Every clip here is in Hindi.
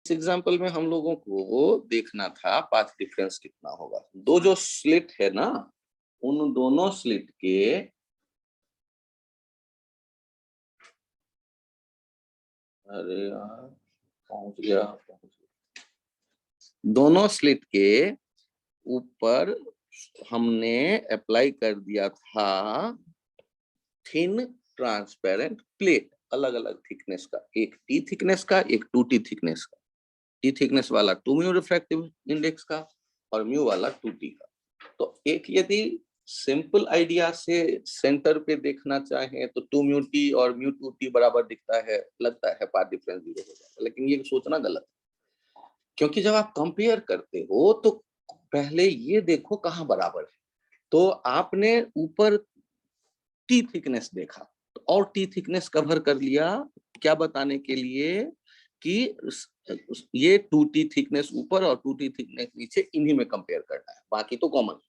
इस एग्जाम्पल में हम लोगों को देखना था पाथ डिफरेंस कितना होगा। दो जो स्लिट है ना, उन दोनों स्लिट के अरे यार पहुंच गया। दोनों स्लिट के ऊपर हमने अप्लाई कर दिया था थिन ट्रांसपेरेंट प्लेट, अलग अलग थिकनेस का, एक टी थिकनेस का, एक 2T थिकनेस का। टी थिकनेस वाला 2 म्यू रिफ्रैक्टिव इंडेक्स का और म्यू वाला 2T का। तो एक यदि सिंपल आइडिया से सेंटर पे देखना चाहें तो 2 म्यू टी और म्यू 2T बराबर दिखता है, लगता है पाथ डिफरेंस 0 हो जाता है, लेकिन ये सोचना गलत है। क्योंकि जब आप कंपेयर करते हो तो पहले ये देखो कहाँ बराबर है। तो आपने ऊपर टी थिकनेस देखा और टी थिकनेस कवर कर लिया, क्या बताने के लिए कि ये 2T थिकनेस ऊपर और 2T थिकनेस नीचे, इन्हीं में कंपेयर करना है, बाकी तो कॉमन।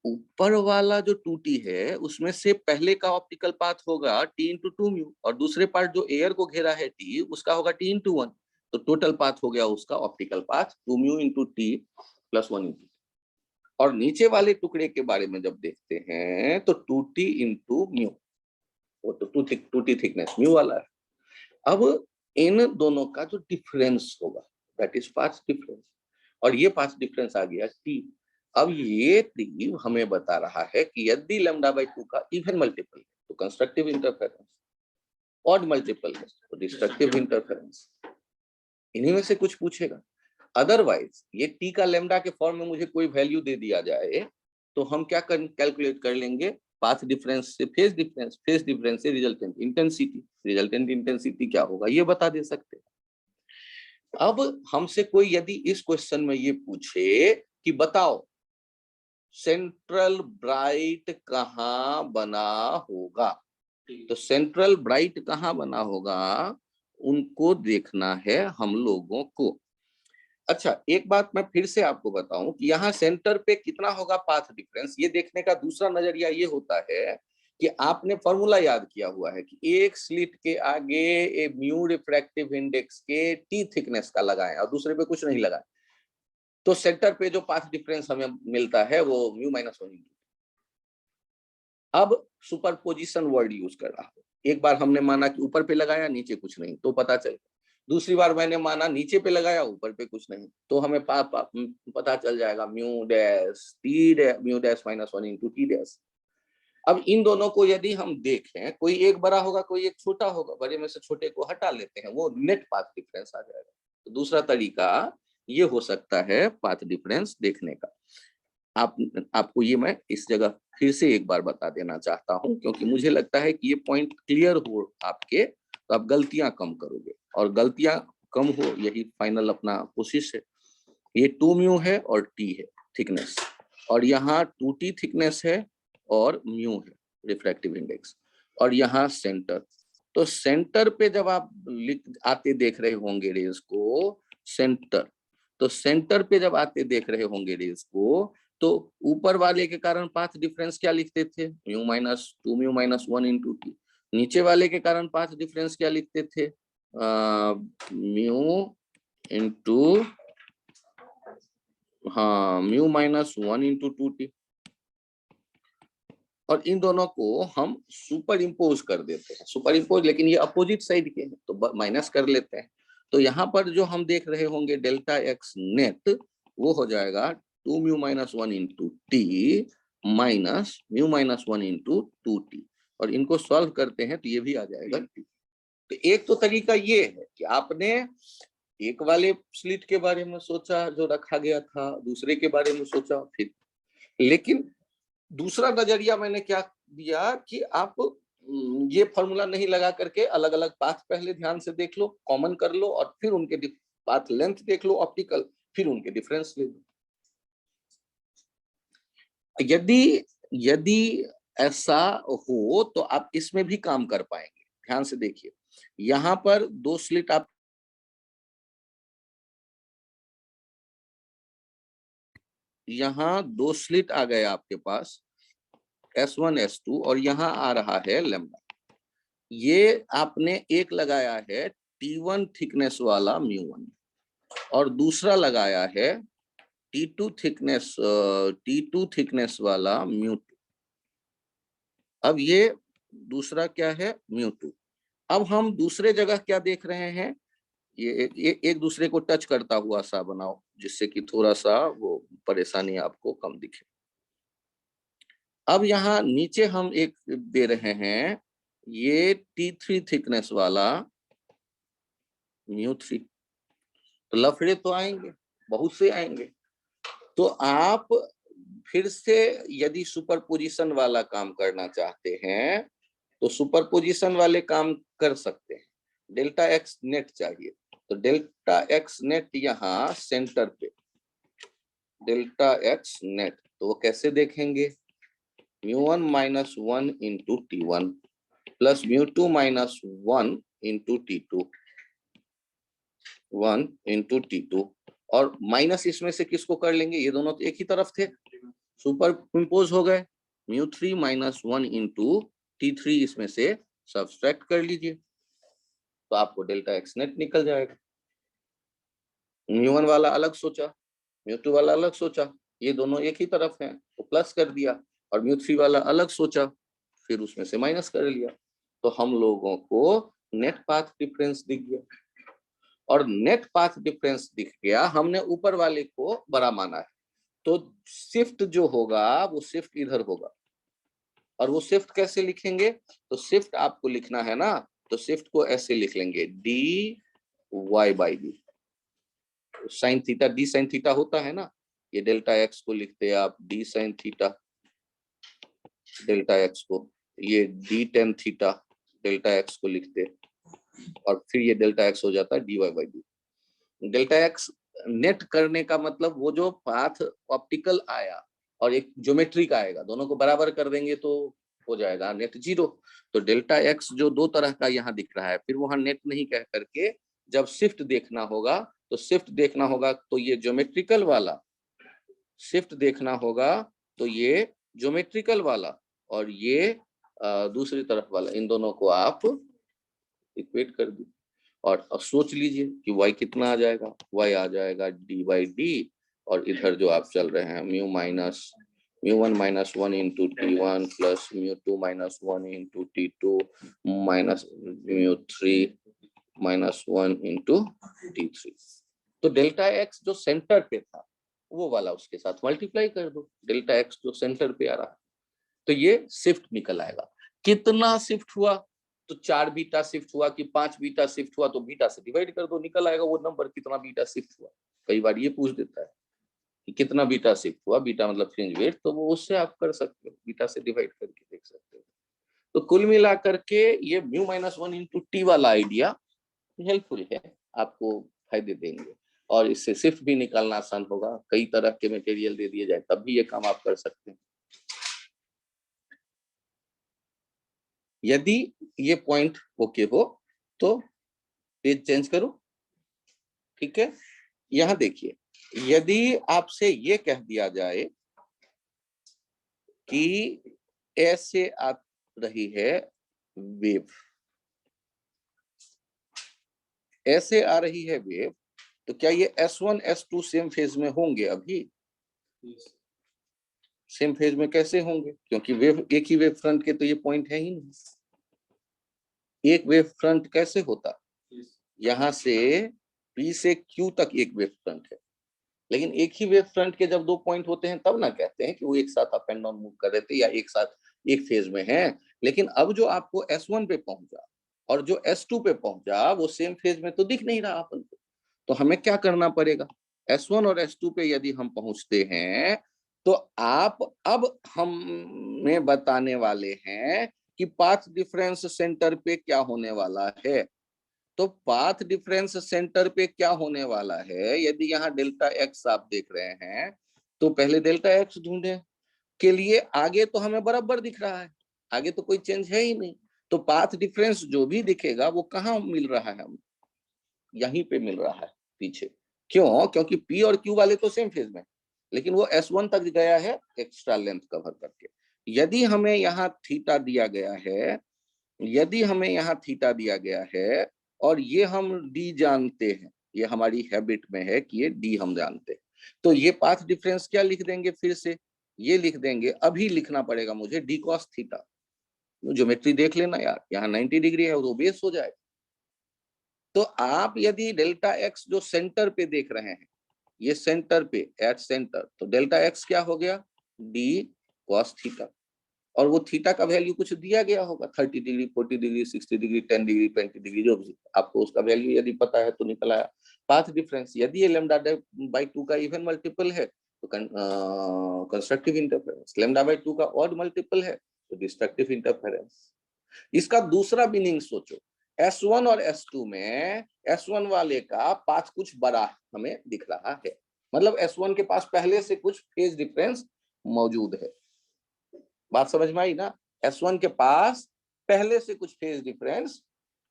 ऊपर वाला जो 2T है उसमें से पहले का ऑप्टिकल पाथ होगा T इंटू 2 म्यू, और दूसरे पार्ट जो एयर को घेरा है T, उसका होगा T इंटू 1। तो टोटल पाथ हो गया उसका optical path 2 mu into T plus 1 into. और नीचे वाले टुकड़े के बारे में जब देखते हैं तो 2T इंटू म्यू, वो तो 2T थिकनेस म्यू वाला है। अब इन दोनों का जो डिफरेंस होगा दैट इज पाथ डिफरेंस, और ये पाथ डिफरेंस आ गया T। अब ये T हमें बता रहा है कि यदि λ/2 का इवन मल्टीपल है तो कंस्ट्रक्टिव इंटरफेरेंस, ऑड मल्टीपल है तो डिस्ट्रक्टिव इंटरफेरेंस, इन्हीं में से कुछ पूछेगा। अदरवाइज ये T का लैम्डा के फॉर्म में मुझे कोई वैल्यू दे दिया जाए तो हम क्या कैलकुलेट कर लेंगे, पाथ डिफरेंस से फेज डिफरेंस, फेज डिफरेंस से रिजल्टेंट इंटेंसिटी, रिजल्टेंट इंटेंसिटी क्या होगा ये बता दे सकते हैं। अब हमसे कोई यदि इस क्वेश्चन में ये पूछे कि बताओ सेंट्रल ब्राइट कहाँ बना होगा, तो सेंट्रल ब्राइट कहाँ बना होगा उनको देखना है हम लोगों को। अच्छा, एक बात मैं फिर से आपको बताऊं कि यहाँ सेंटर पे कितना होगा पाथ डिफरेंस, ये देखने का दूसरा नजरिया ये होता है कि आपने फॉर्मूला याद किया हुआ है कि एक स्लिट के आगे ए म्यू रिफ्रैक्टिव इंडेक्स के टी थिकनेस का लगाएं और दूसरे पे कुछ नहीं लगाएं, तो सेंटर पे जो पाथ डिफरेंस हमें मिलता है वो म्यू माइनस 1। अब सुपरपोजिशन वर्ड यूज कर रहा हूं। एक बार हमने माना कि ऊपर पे लगाया नीचे कुछ नहीं तो पता चल, दूसरी बार मैंने माना नीचे पे लगाया ऊपर पे कुछ नहीं तो हमें पता चल जाएगा mu dash T dash mu dash minus 1 into T dash. अब इन दोनों को यदि हम देखें, कोई एक बड़ा होगा कोई एक छोटा होगा, बड़े में से छोटे को हटा लेते हैं, वो नेट पाथ डिफरेंस आ जाएगा। तो दूसरा तरीका ये हो सकता है पाथ डिफरेंस देखने का। आपको ये मैं इस जगह फिर से एक बार बता देना चाहता हूं क्योंकि मुझे लगता है कि ये पॉइंट क्लियर हो आपके, तो आप गलतियां कम करोगे, और गलतियां कम हो यही फाइनल अपना कोशिश है। ये 2 म्यू है और टी है थिकनेस, और यहाँ 2T थिकनेस है और म्यू है रिफ्रैक्टिव इंडेक्स, और यहाँ सेंटर। तो सेंटर पे जब आप आते देख रहे होंगे रेज को सेंटर, तो सेंटर पे जब आते देख रहे होंगे रेज को, तो ऊपर वाले के कारण पाथ डिफरेंस क्या लिखते थे, mu minus 2 mu minus 1 into T. नीचे वाले के कारण पाथ डिफरेंस क्या लिखते थे, म्यू इंटू हाँ म्यू माइनस 1 इंटू 2T। और इन दोनों को हम सुपर इम्पोज कर देते हैं, सुपर इम्पोज, लेकिन ये अपोजिट साइड के हैं तो माइनस कर लेते हैं। तो यहाँ पर जो हम देख रहे होंगे डेल्टा एक्स नेट, वो हो जाएगा 2 mu minus 1 into T minus mu minus 1 into 2T, और इनको सॉल्व करते हैं तो ये भी आ जाएगा T। तो एक तो तरीका ये है कि आपने एक वाले स्लिट के बारे में सोचा जो रखा गया था, दूसरे के बारे में सोचा फिर, लेकिन दूसरा नजरिया मैंने क्या दिया कि आप ये फॉर्मूला नहीं लगा करके अलग अलग पाथ पहले ध्यान से देख लो, कॉमन कर लो, और फिर उनके पाथ लेंथ देख लो ऑप्टिकल, फिर उनके डिफरेंस ले लो। यदि यदि ऐसा हो तो आप इसमें भी काम कर पाएंगे। ध्यान से देखिए, यहां पर दो स्लिट आप यहाँ दो स्लिट आ गए आपके पास S1 S2, और यहाँ आ रहा है लैम्डा। ये आपने एक लगाया है T1 थिकनेस वाला म्यू 1, और दूसरा लगाया है T2 थिकनेस वाला μ2। अब ये दूसरा क्या है μ2। अब हम दूसरे जगह क्या देख रहे हैं, ये एक दूसरे को टच करता हुआ सा बनाओ, जिससे कि थोड़ा सा वो परेशानी आपको कम दिखे। अब यहाँ नीचे हम एक दे रहे हैं, ये T3 थिकनेस वाला μ3। तो लफड़े तो आएंगे, बहुत से आएंगे। तो आप फिर से यदि सुपरपोजिशन वाला काम करना चाहते हैं तो सुपरपोजिशन वाले काम कर सकते हैं। डेल्टा एक्स नेट चाहिए, तो डेल्टा एक्स नेट यहाँ सेंटर पे, डेल्टा एक्स नेट, तो वो कैसे देखेंगे, μ1 minus 1 into T1 plus μ2 minus 1 into T2, 1 into T2, और माइनस इसमें से किसको कर लेंगे, ये दोनों तो एक ही तरफ थे, सुपर इम्पोज हो गए। μ3 माइनस 1 इंटू T3 इसमें से सब्सट्रैक्ट कर लीजिए, तो आपको डेल्टा एक्स नेट निकल जाएगा। μ1 वाला अलग सोचा, μ2 वाला अलग सोचा, ये दोनों एक ही तरफ हैं तो प्लस कर दिया, और μ3 वाला अलग सोचा, फिर उसमें से माइनस कर लिया। तो हम लोगों को नेट पाथ डिफरेंस दिख गया, और नेट पाथ डिफरेंस दिख गया, हमने ऊपर वाले को बड़ा माना है, तो शिफ्ट जो होगा वो शिफ्ट इधर होगा। और वो शिफ्ट कैसे लिखेंगे, तो शिफ्ट आपको लिखना है ना, तो शिफ्ट को ऐसे लिख लेंगे dy by D, sine theta, D sine theta होता है ना, ये डेल्टा एक्स को लिखते हैं आप D sine theta, delta x को, ये D tan theta delta x को लिखते, और फिर ये डेल्टा एक्स हो जाता है dy by D. Delta x net करने का मतलब वो जो पाथ ऑप्टिकल आया और एक ज्योमेट्रिक आएगा, दोनों को बराबर कर देंगे तो हो जाएगा नेट 0। तो डेल्टा एक्स जो दो तरह का यहाँ दिख रहा है, फिर वहां नेट नहीं कह करके जब शिफ्ट देखना होगा तो शिफ्ट देखना होगा, तो ये ज्योमेट्रिकल वाला शिफ्ट देखना होगा, तो ये ज्योमेट्रिकल वाला और ये दूसरी तरफ वाला, इन दोनों को आप इक्वेट कर दीजिए और सोच लीजिए कि y कितना आ जाएगा, y आ जाएगा डी बाई डी, और इधर जो आप चल रहे हैं μ1 minus 1 into T1 plus μ2 minus 1 into T2 minus μ3 minus 1 into T3। तो डेल्टा एक्स जो सेंटर पे था वो वाला उसके साथ मल्टीप्लाई कर दो, डेल्टा एक्स जो सेंटर पे आ रहा है, तो ये शिफ्ट निकल आएगा। कितना शिफ्ट हुआ, तो 4 बीटा शिफ्ट हुआ कि 5 बीटा शिफ्ट हुआ, तो बीटा से डिवाइड कर दो, निकल आएगा वो नंबर कितना बीटा शिफ्ट हुआ। कई बार ये पूछ देता है कि कितना बीटा शिफ्ट हुआ, बीटा मतलब फ्रिंज वेट, तो वो उससे आप कर सकते हो, बीटा से डिवाइड करके देख सकते हो। तो कुल मिला करके ये μ माइनस 1 इंटू टी वाला आइडिया हेल्पफुल है, आपको फायदे देंगे, और इससे शिफ्ट भी निकालना आसान होगा। कई तरह के मटेरियल दे दिए जाए तब भी ये काम आप कर सकते हैं। यदि ये पॉइंट ओके हो तो पेज चेंज करो, ठीक है। यहां देखिए, यदि आपसे ये कह दिया जाए कि ऐसे आ रही है वेव, ऐसे आ रही है वेव, तो क्या ये S1 S2 सेम फेज में होंगे? अभी सेम फेज में कैसे होंगे, क्योंकि वेव एक ही वेव फ्रंट के तो ये पॉइंट है ही नहीं। एक वेव फ्रंट कैसे होता, यहां से P से Q तक एक वेव फ्रंट है, लेकिन एक ही वेव फ्रंट के जब दो पॉइंट होते हैं तब ना कहते हैं कि वो एक साथ अप एंड डाउन मूव कर रहे थे या एक साथ एक फेज में है। लेकिन अब जो आपको S1 पे पहुंचा और जो S2 पे पहुंचा वो सेम फेज में तो दिख नहीं रहा अपन को, तो हमें क्या करना पड़ेगा, S1 और S2 पे यदि हम पहुंचते हैं तो आप अब हमें बताने वाले हैं कि पाथ डिफरेंस सेंटर पे क्या होने वाला है। तो पाथ डिफरेंस सेंटर पे क्या होने वाला है, यदि यहाँ डेल्टा एक्स आप देख रहे हैं तो पहले डेल्टा एक्स ढूंढे के लिए, आगे तो हमें बराबर दिख रहा है, आगे तो कोई चेंज है ही नहीं। तो पाथ डिफरेंस जो भी दिखेगा वो कहाँ मिल रहा है, हम यहीं पे मिल रहा है पीछे। क्यों? क्योंकि P और Q वाले तो सेम फेज में, लेकिन वो S1 तक गया है एक्स्ट्रा लेंथ कवर करके। यदि हमें यहाँ थीटा दिया गया है, यदि हमें यहाँ थीटा दिया गया है और ये हम D जानते हैं, ये हमारी हैबिट में है कि ये डी हम जानते हैं। तो ये पाथ डिफरेंस क्या लिख देंगे फिर से, ये लिख देंगे, अभी लिखना पड़ेगा मुझे डी कॉस थीटा। ज्योमेट्री देख लेना यार, यहाँ 90 डिग्री है वो बेस हो जाएगा। तो आप यदि डेल्टा एक्स जो सेंटर पे देख रहे हैं, ये सेंटर पे एट सेंटर, तो डेल्टा एक्स क्या हो गया, डी कॉस थीटा, और वो थीटा का वैल्यू कुछ दिया गया होगा, 30 degree, 40 degree, 60 degree, 10 degree, 20 degree, जो भी आपको उसका वैल्यू यदि पता है तो निकल आया। पाथ डिफरेंस यदि ये लैम्डा बाई 2 का इवन मल्टीपल है तो कंस्ट्रक्टिव इंटरफेरेंस, लैम्डा बाई 2 का ऑड मल्टीपल है तो डिस्ट्रक्टिव इंटरफेरेंस। इसका दूसरा मीनिंग सोचो, S1 और S2 में S1 वाले का पाथ कुछ बड़ा हमें दिख रहा है, मतलब S1 के पास पहले से कुछ फेज डिफरेंस मौजूद है। बात समझ में आई ना, S1 के पास पहले से कुछ फेज डिफरेंस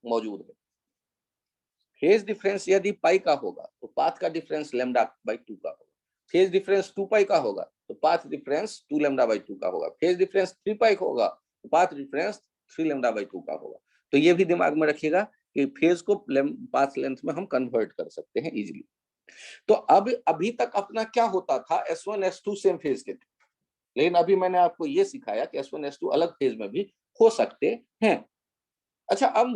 मौजूद है। फेज डिफरेंस यदि पाई का होगा तो पाथ का डिफरेंस लैम्डा बाई 2 का होगा। फेज डिफरेंस 2 पाई का होगा तो पाथ डिफरेंस 2 लैम्डा बाई 2 का होगा। फेज डिफरेंस 3 पाई का होगा तो पाथ डिफरेंस 3 लैम्डा बाई 2 का होगा। तो ये भी दिमाग में रखिएगा कि फेज को पाथ लेंथ में हम कन्वर्ट कर सकते हैं इजीली। तो अब अभी तक अपना क्या होता था, S1 S2 सेम फेज के थे, लेकिन अभी मैंने आपको ये सिखाया कि S1 S2 अलग फेज में भी हो सकते हैं। अच्छा अब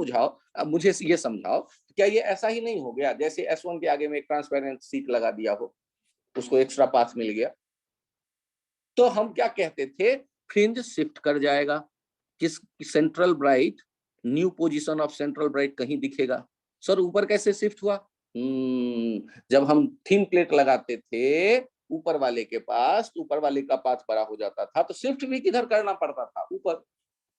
मुझे ये समझाओ, क्या ये ऐसा ही नहीं हो गया जैसे S1 के आगे में एक ट्रांसपेरेंट सीट लगा दिया हो, उसको एक्स्ट्रा पाथ मिल गया, तो हम क्या कहते थे, फ्रिंज शिफ्ट कर जाएगा, किस central bright, new position of central bright कहीं दिखेगा। सर ऊपर कैसे शिफ्ट हुआ, जब हम थिन प्लेट लगाते थे ऊपर वाले के पास, ऊपर वाले का पाथ बड़ा हो जाता था, तो शिफ्ट भी किधर करना पड़ता था, ऊपर।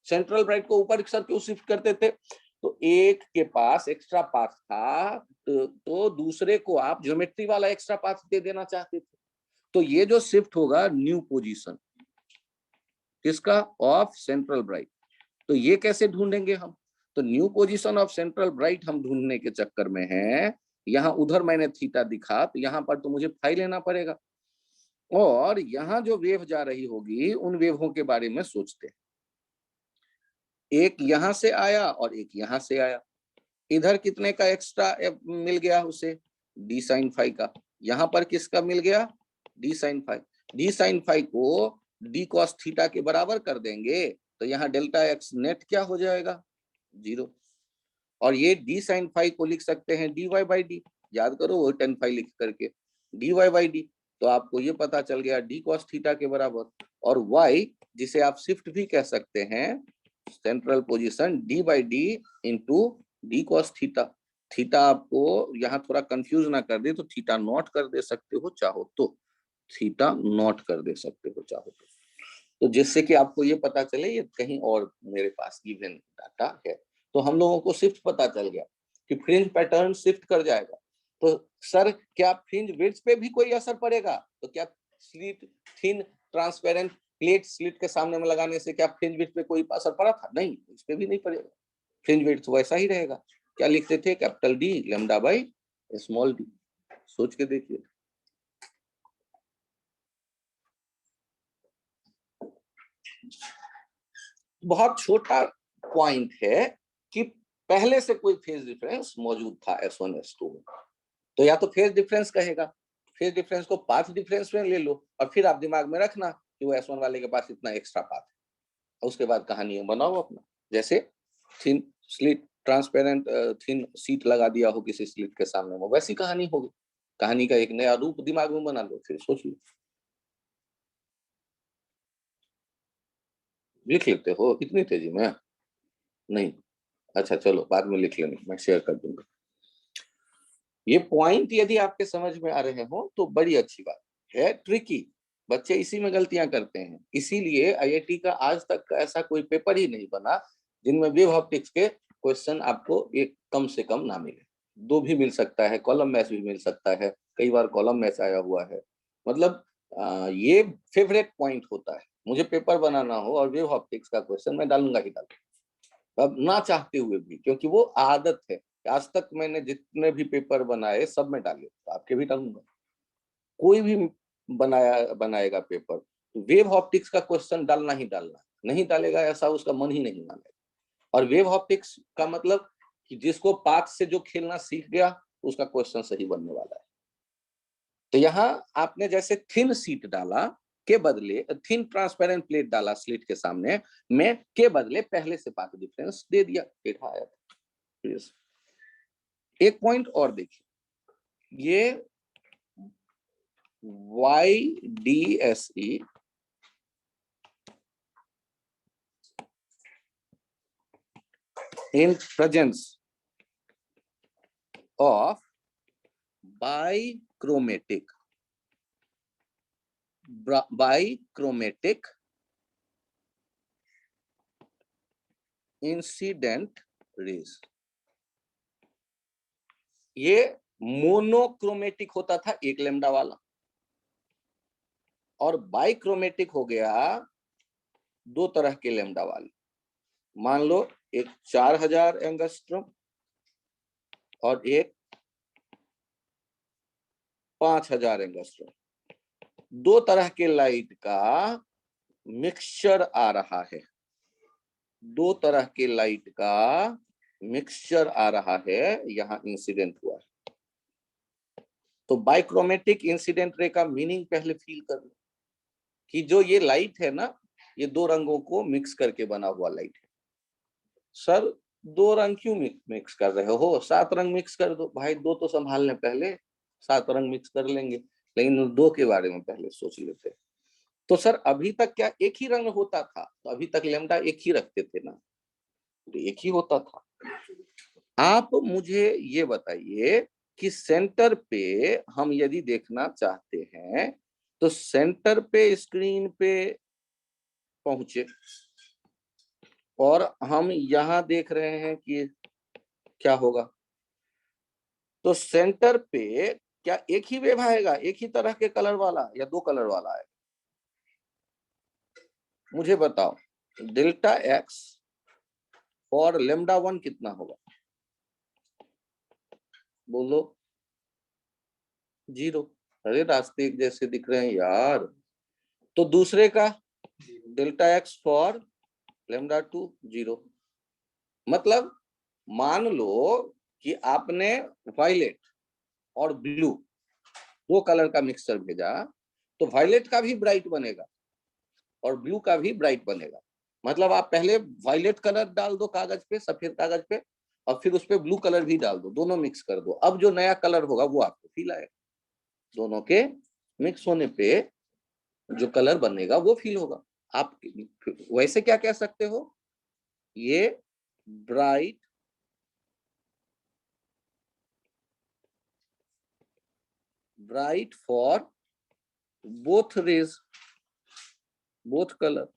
सेंट्रल ब्राइट को ऊपर सर क्यों शिफ्ट करते थे, तो एक के पास एक्स्ट्रा पाथ था तो दूसरे को आप ज्योमेट्री वाला एक्स्ट्रा पाथ दे देना चाहते थे। तो ये जो शिफ्ट होगा न्यू पोजीशन किसका, ऑफ सेंट्रल ब्राइट, तो ये कैसे ढूंढेंगे हम, तो new position of central bright हम ढूंढने के चक्कर में हैं, यहाँ उधर मैंने थीटा दिखा तो यहाँ पर तो मुझे फाई लेना पड़ेगा, और यहाँ जो वेव जा रही होगी उन वेवों के बारे में सोचते हैं। एक यहां से आया और एक यहां से आया, इधर कितने का एक्स्ट्रा मिल गया उसे, डी साइन फाई का, यहाँ पर किसका मिल गया, d sine phi. D sine phi को डी कॉस थीटा के बराबर कर देंगे तो यहाँ डेल्टा एक्स नेट क्या हो जाएगा, 0, और ये डी साइन फाई को लिख सकते हैं डी वाई बाई डी, याद करो वो 10 फाई लिख करके डी वाई बाई डी, तो आपको ये पता चल गया डी कॉस थीटा के बराबर, और वाई जिसे आप शिफ्ट भी कह सकते हैं, central position D by D into D cos theta. Theta आपको यहाँ थोड़ा कंफ्यूज ना कर दे तो थीटा नॉट कर दे सकते हो चाहो तो, थीटा नॉट कर दे सकते हो चाहो तो जिससे कि आपको ये पता चले ये कहीं और मेरे पास गिवन डाटा है। तो हम लोगों को शिफ्ट पता चल गया कि फ्रिंज पैटर्न शिफ्ट कर जाएगा। तो सर क्या फ्रिंज विड्थ पे भी कोई असर पड़ेगा, तो क्या slit thin transparent plate slit के सामने में लगाने से क्या फ्रिंज विड्थ पे कोई असर पड़ा था, नहीं, इस पे भी नहीं पड़ेगा, फ्रिंज विड्थ वैसा ही रहेगा। क्या लिखते थे, capital D lambda by small D, सोच के देखिए। बहुत छोटा पॉइंट है कि पहले से कोई फेज डिफरेंस मौजूद था S1 S2 में, तो या तो फेज डिफरेंस कहेगा, फेज डिफरेंस को पाथ डिफरेंस में ले लो और फिर आप दिमाग में रखना कि वो S1 वाले के पास इतना एक्स्ट्रा पाथ है, उसके बाद कहानी बनाओ अपना, जैसे thin slit transparent thin sheet लगा दिया हो किसी स्लिट के सामने में, वैसी कहानी होगी, कहानी का एक नया रूप दिमाग में बना लो, फिर सोच लो। लिख लेते हो इतनी तेजी में, नहीं, अच्छा चलो बाद में लिख लेंगे, मैं शेयर कर दूंगा। ये पॉइंट यदि आपके समझ में आ रहे हो तो बड़ी अच्छी बात है। ट्रिकी बच्चे इसी में गलतियां करते हैं, इसीलिए आईआईटी का आज तक का ऐसा कोई पेपर ही नहीं बना जिनमें वेव ऑप्टिक्स के क्वेश्चन आपको एक कम से कम ना मिले, 2 भी मिल सकता है, कॉलम मैच भी मिल सकता है, कई बार कॉलम मैच आया हुआ है। मतलब ये फेवरेट पॉइंट होता है, मुझे पेपर बनाना हो और वेव ऑप्टिक्स का क्वेश्चन मैं डालूंगा ही डालूंगा, अब ना चाहते हुए भी, क्योंकि वो आदत है। आज तक मैंने जितने भी पेपर बनाए सब में डाले, तो आपके भी डालूंगा। कोई भी बनाएगा पेपर तो वेव ऑप्टिक्स का क्वेश्चन डालना ही डालना, नहीं डालेगा ऐसा उसका मन ही नहीं मानेगा। और वेव ऑप्टिक्स का मतलब कि जिसको पाथ से जो खेलना सीख गया उसका क्वेश्चन सही बनने वाला है। तो यहाँ आपने जैसे थिन शीट डाला के बदले, थिन ट्रांसपेरेंट प्लेट डाला स्लिट के सामने में, के बदले पहले से पाथ डिफरेंस दे दिया, टेढ़ा आया था। एक पॉइंट और देखिए, ये YDSE in presence of bichromatic incident raise. ये मोनोक्रोमेटिक होता था एक लैम्डा वाला, और बाइक्रोमेटिक हो गया दो तरह के लैम्डा वाले। मान लो एक 4000 एंगस्ट्रॉम और एक 5000 एंगस्ट्रॉम, दो तरह के लाइट का मिक्सचर आ रहा है, दो तरह के लाइट का मिक्सचर आ रहा है, यहाँ इंसिडेंट हुआ है। तो बाइक्रोमेटिक इंसिडेंट रे का मीनिंग पहले फील कर लो कि जो ये लाइट है ना, ये दो रंगों को मिक्स करके बना हुआ लाइट है। सर दो रंग क्यों मिक्स कर रहे हो, 7 रंग मिक्स कर दो। भाई दो तो संभाल लें पहले, 7 रंग मिक्स कर लेंगे, लेकिन दो के बारे में पहले सोच लेते। तो सर अभी तक क्या एक ही रंग होता था? तो अभी तक लैम्डा एक ही रखते थे ना, तो एक ही होता था। आप मुझे ये बताइए कि सेंटर पे हम यदि देखना चाहते हैं तो सेंटर पे स्क्रीन पे पहुंचे और हम यहां देख रहे हैं कि क्या होगा। तो सेंटर पे क्या एक ही वेव आएगा, एक ही तरह के कलर वाला, या दो कलर वाला आएगा? मुझे बताओ, डेल्टा एक्स और लेमडा 1 कितना होगा? बोलो। 0। अरे रास्ते एक जैसे दिख रहे हैं यार। तो दूसरे का डेल्टा एक्स फॉर लेमडा 2 0। मतलब मान लो कि आपने वायलेट और ब्लू दो कलर का मिक्सचर भेजा, तो वायलेट का भी ब्राइट बनेगा और ब्लू का भी ब्राइट बनेगा। मतलब आप पहले वायलेट कलर डाल दो कागज पे, सफेद कागज पे, और फिर उस पे ब्लू कलर भी डाल दो, दोनों मिक्स कर दो। अब जो नया कलर होगा वो आपको फील आएगा, दोनों के मिक्स होने पे जो कलर बनेगा वो फील होगा। आप वैसे क्या कह सकते हो, ये bright for both rays, both colour,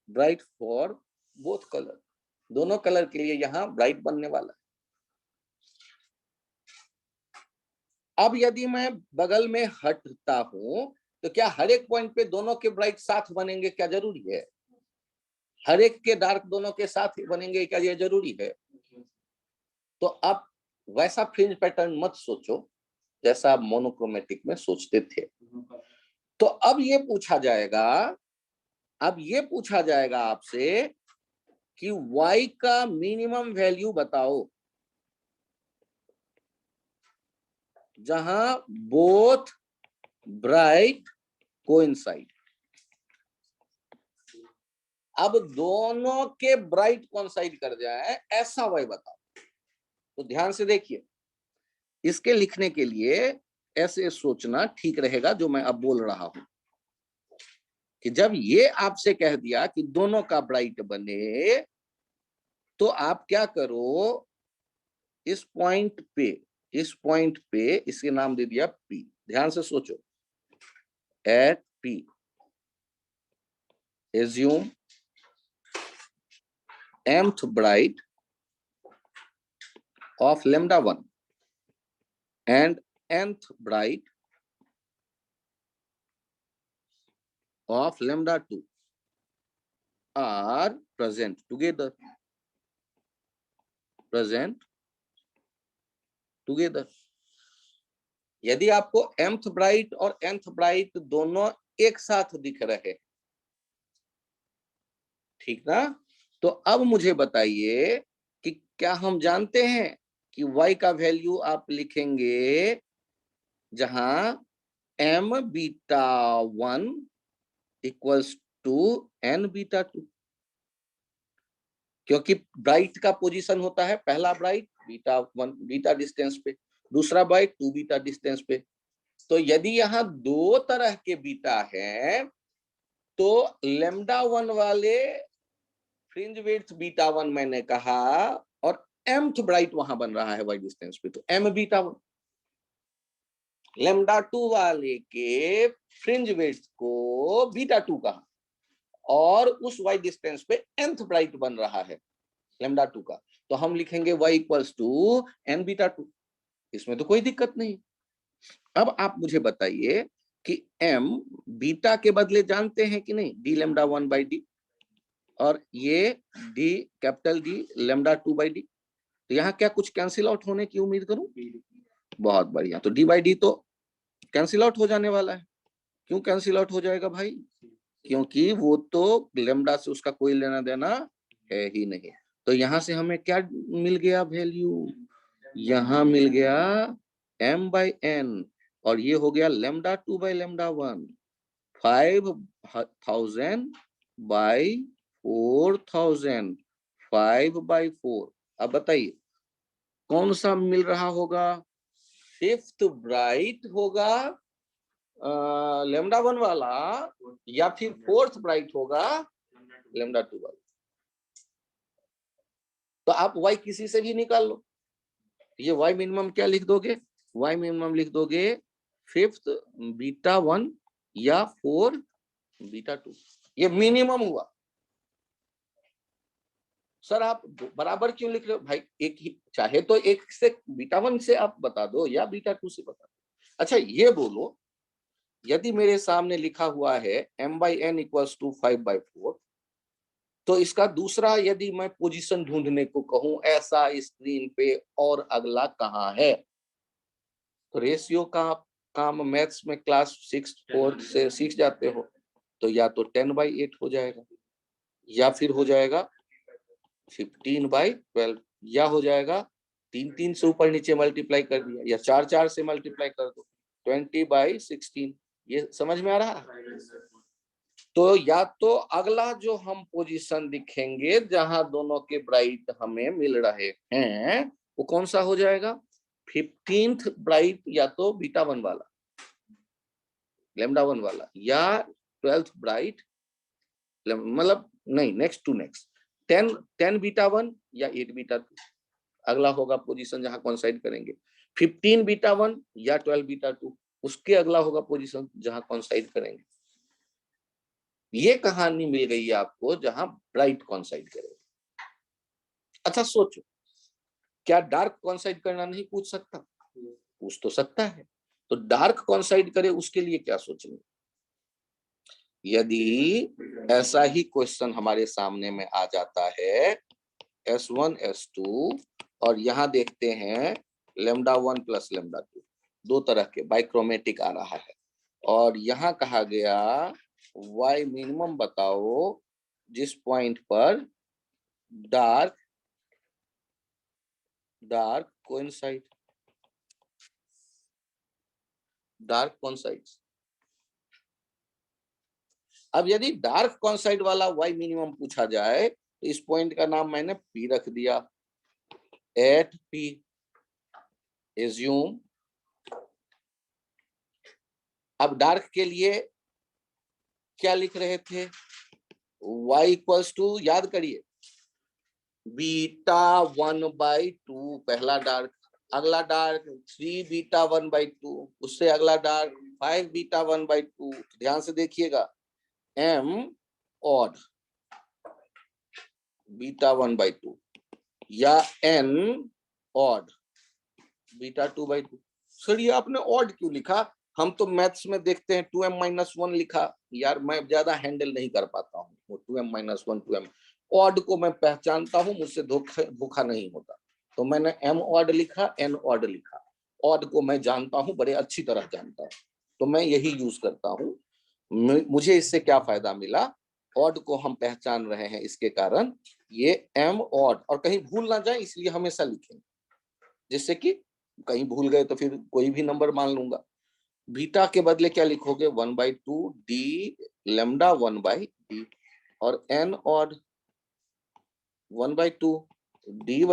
bright for both colour, दोनों कलर के लिए यहाँ ब्राइट बनने वाला है। अब यदि मैं बगल में हटता हूं तो क्या हर एक पॉइंट पे दोनों के ब्राइट साथ बनेंगे? क्या जरूरी है? हर एक के डार्क दोनों के साथ बनेंगे, क्या ये जरूरी है? तो आप वैसा फ्रिंज पैटर्न मत सोचो जैसा आप मोनोक्रोमेटिक में सोचते थे। तो अब ये पूछा जाएगा, आपसे कि y का मिनिमम वैल्यू बताओ जहां बोथ ब्राइट कोइंसाइड। अब दोनों के ब्राइट कोइंसाइड कर जाए ऐसा y बताओ। तो ध्यान से देखिए, इसके लिखने के लिए ऐसे सोचना ठीक रहेगा जो मैं अब बोल रहा हूं कि जब ये आपसे कह दिया कि दोनों का ब्राइट बने, तो आप क्या करो, इस पॉइंट पे इसके नाम दे दिया P। ध्यान से सोचो, eight P assume mth bright of lambda 1 and nth bright of lambda 2 are present together, यदि आपको mth ब्राइट और nth ब्राइट दोनों एक साथ दिख रहे, ठीक ना? तो अब मुझे बताइए कि क्या हम जानते हैं कि y का वैल्यू आप लिखेंगे जहां m beta 1 equals to n beta 2, क्योंकि ब्राइट का पोजीशन होता है पहला ब्राइट बीटा 1 बीटा डिस्टेंस पे, दूसरा ब्राइट 2 बीटा डिस्टेंस पे। तो यदि यहाँ दो तरह के बीटा हैं तो लेमडा 1 वाले फ्रिंज विड्थ बीटा 1 मैंने कहा, और mth ब्राइट वहां बन रहा है y डिस्टेंस पे, तो m बीटा 1। लेमडा 2 वाले के फ्रिंज विड्थ को बीटा 2 कहा, और उस y डिस्टेंस पे nth ब्राइट बन रहा है लेमडा 2 का, तो हम लिखेंगे y equals to n beta 2। इसमें तो कोई दिक्कत नहीं। अब आप मुझे बताइए कि m बीटा के बदले जानते हैं कि नहीं, d लेमडा 1 बाई डी, और ये d capital D lambda 2 by D. तो यहाँ क्या कुछ कैंसिल आउट होने की उम्मीद करूं? बहुत बढ़िया, तो d बाई डी तो कैंसिल आउट हो जाने वाला है। क्यों कैंसिल आउट हो जाएगा भाई? क्योंकि वो तो लेमडा से उसका कोई लेना देना है ही नहीं। तो यहाँ से हमें क्या मिल गया वैल्यू? यहाँ मिल गया m बाई n, और ये हो गया lambda 2 by lambda 1, 5000 by 4000, 5 by 4। अब बताइए कौन सा मिल रहा होगा? फिफ्थ ब्राइट होगा लेमडा 1 वाला, या फिर फोर्थ ब्राइट होगा लेमडा 2 वाला। तो आप y किसी से भी निकाल लो। ये y मिनिमम क्या लिख दोगे? y मिनिमम लिख दोगे फिफ्थ बीटा 1 या 4 बीटा 2। ये मिनिमम हुआ। सर आप बराबर क्यों लिख रहे हो? भाई एक ही, चाहे तो एक से बीटा 1 से आप बता दो या बीटा 2 से बता दो। अच्छा ये बोलो, यदि मेरे सामने लिखा हुआ है m by n equals to 5 by 4, तो इसका दूसरा यदि मैं पोजीशन ढूंढने को कहूं ऐसा स्क्रीन पे और अगला कहाँ है, तो रेशियो का काम मैथ्स में क्लास 6 4 से सीख जाते हो। तो या तो 10 बाई 8 हो जाएगा, या फिर हो जाएगा 15 बाई 12, या हो जाएगा 3 3 से ऊपर नीचे मल्टीप्लाई कर दिया, या 4 4 से मल्टीप्लाई कर दो 20 बाई 16। ये समझ में आ रहा है? तो या तो अगला जो हम पोजीशन दिखेंगे जहां दोनों के ब्राइट हमें मिल रहे हैं वो कौन सा हो जाएगा? 15th ब्राइट या तो बीटा 1 वाला लेमडा 1 वाला, या 12th ब्राइट, मतलब नहीं, नेक्स्ट टू नेक्स्ट 10 बीटा 1 या 8 बीटा 2। अगला होगा पोजीशन जहां कॉन्साइड करेंगे 15 बीटा 1 या 12 बीटा 2, उसके अगला होगा पोजीशन जहां कॉन्साइड करेंगे। ये कहानी मिल गई है आपको जहां ब्राइट कॉन्साइड करेंगे। अच्छा सोचो, क्या डार्क कॉन्साइड करना नहीं पूछ सकता? पूछ तो सकता है। तो डार्क कॉन्साइड करे उसके लिए क्या सोचेंगे? यदि ऐसा ही क्वेश्चन हमारे सामने में आ जाता है S1 S2, और यहाँ देखते हैं लेमडा 1 प्लस लेमडा 2, दो तरह के बाइक्रोमेटिक आ रहा है, और यहाँ कहा गया y मिनिमम बताओ जिस पॉइंट पर डार्क कोइंसाइड, डार्क कॉन्साइड्स। अब यदि डार्क कॉन्साइड वाला y मिनिमम पूछा जाए तो इस पॉइंट का नाम मैंने P रख दिया, एट P। एज्यूम, अब डार्क के लिए क्या लिख रहे थे? y इक्वल्स टू, याद करिए, बीटा 1 बाई 2 पहला डार्क, अगला डार्क 3 बीटा 1 बाई 2, उससे अगला डार्क 5 बीटा 1 बाई 2। ध्यान से देखिएगा, m ऑड बीटा 1 बाई 2 या n odd beta 2 by 2। Sir ये आपने ऑड क्यों लिखा? हम तो मैथ्स में देखते हैं 2m-1 लिखा। यार मैं ज्यादा हैंडल नहीं कर पाता हूँ वो 2m-1 2m। ऑड को मैं पहचानता हूँ, मुझसे धोखा नहीं होता, तो मैंने m ऑड लिखा, n ऑड लिखा। ऑड को मैं जानता हूँ, बड़े अच्छी तरह जानता हूँ, तो मैं यही यूज करता हूँ। मुझे इससे क्या फायदा मिला? ऑड को हम पहचान रहे हैं, इसके कारण ये m ऑड, और कहीं भूल ना जाए इसलिए हमेशा लिखेंगे। जिससे कि कहीं भूल गए तो फिर कोई भी नंबर मान लूंगा। बीटा के बदले क्या लिखोगे, 1/2 डी लेमडा 1/d, और एन ऑड 1/2 डी